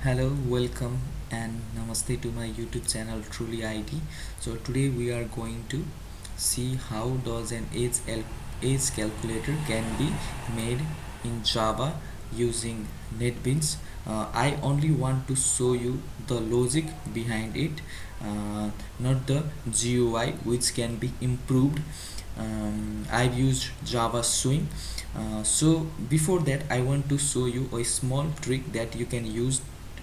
Hello, welcome and namaste to my YouTube channel Truly IT. So today we are going to see how does an age calculator can be made in Java using NetBeans. I only want to show you the logic behind it, not the GUI, which can be improved. I've used Java Swing. So before that, I want to show you a small trick that you can use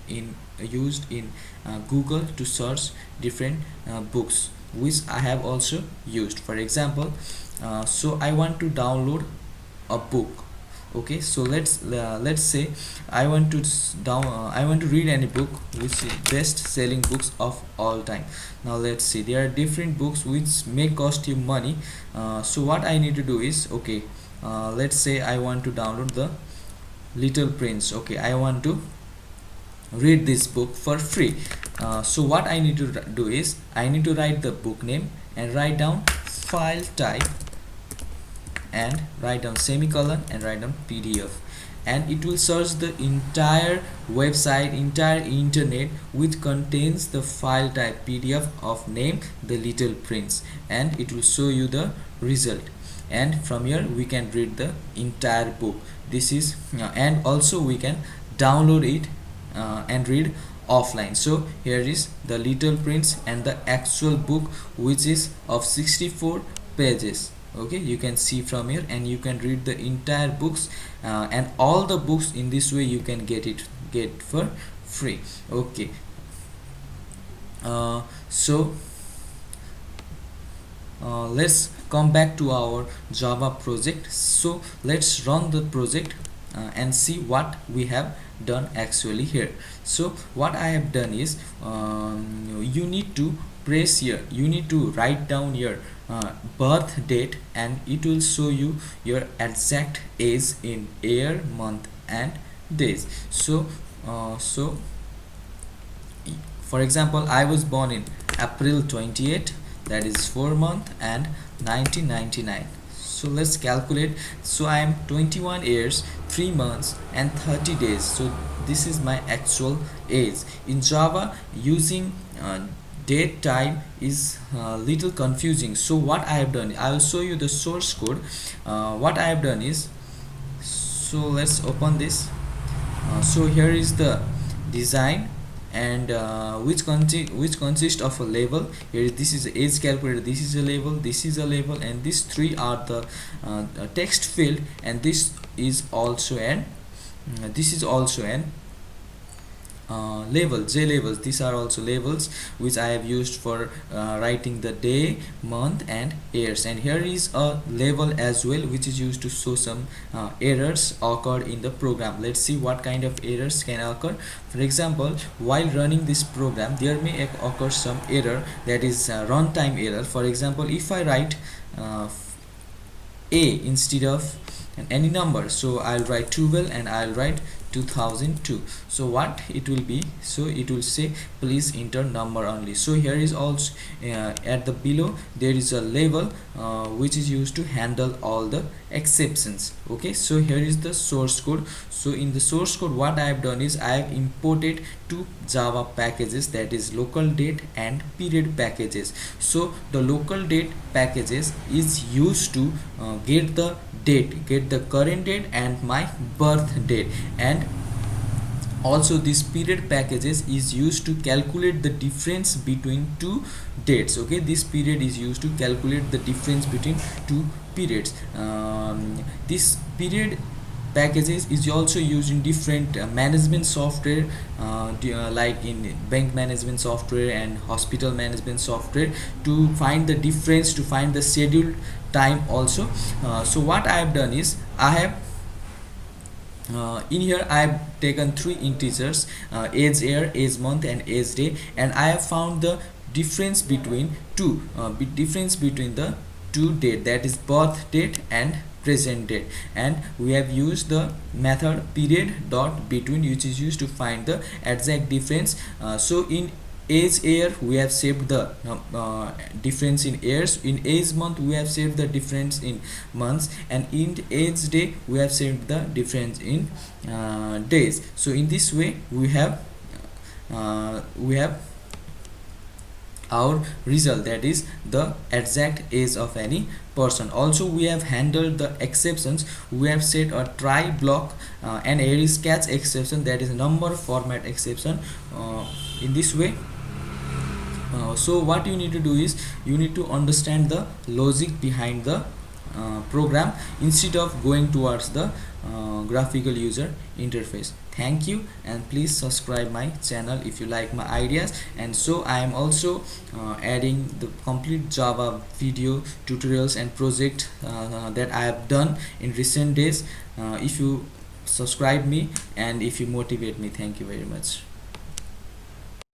in used in Google to search different books, which I have also used. For example, so I want to download a book. Okay, so let's say I want to read any book which is best selling books of all time. Now let's see, there are different books which may cost you money. So what I need to do is, okay, let's say I want to download the Little Prince. Okay, I want to read this book for free. So what I need to do is I need to write the book name and write down file type and write down semicolon and write down PDF, and it will search the entire website, entire internet, which contains the file type PDF of name The Little Prince, and it will show you the result. And from here we can read the entire book. This is and also we can download it and read offline. So here is The Little Prince and the actual book, which is of 64 pages. Okay, you can see from here, and you can read the entire books, and all the books in this way you can get for free. Okay, so let's come back to our Java project. So let's run the project and see what we have done actually here. So what I have done is, you need to press here, you need to write down your birth date, and it will show you your exact age in year, month and days. So for example, I was born in April 28, that is 4 month, and 1999. So let's calculate. So I am 21 years, 3 months and 30 days. So this is my actual age. In Java, using date time is little confusing. So what I have done, I will show you the source code. What I have done is, so let's open this. So here is the design, and which consists of a label. Here, this is age calculator, this is a label, this is a label, and these three are the text field, and this is also an label, J labels. These are also labels which I have used for writing the day, month and years. And here is a label as well, which is used to show some errors occurred in the program. Let's see what kind of errors can occur. For example, while running this program, there may occur some error, that is runtime error. For example, if I write a instead of any number, so I'll write 12 and I'll write 2002. So what it will be, so it will say please enter number only. So here is also at the below there is a label which is used to handle all the exceptions. Okay, so here is the source code. So in the source code, what I have done is I have imported two Java packages, that is local date and period packages. So the local date packages is used to get the date, get the current date and my birth date, and also this period packages is used to calculate the difference between two dates. Okay, this period is used to calculate the difference between two periods. This period packages is also used in different management software, like in bank management software and hospital management software, to find the difference, to find the scheduled time also. So what I have done is I have in here I have taken three integers, age year, age month and age day, and I have found the difference between the two date, that is birth date and present date, and we have used the method period dot between, which is used to find the exact difference. So in age year we have saved the difference in years, in age month we have saved the difference in months, and in age day we have saved the difference in days. So in this way we have we have our result, that is the exact age of any person. Also we have handled the exceptions. We have set a try block and aries catch exception, that is number format exception. In this way, so what you need to do is you need to understand the logic behind the program instead of going towards the graphical user interface. Thank you, and please subscribe my channel if you like my ideas. And so I am also adding the complete Java video tutorials and project that I have done in recent days. If you subscribe me and if you motivate me, thank you very much.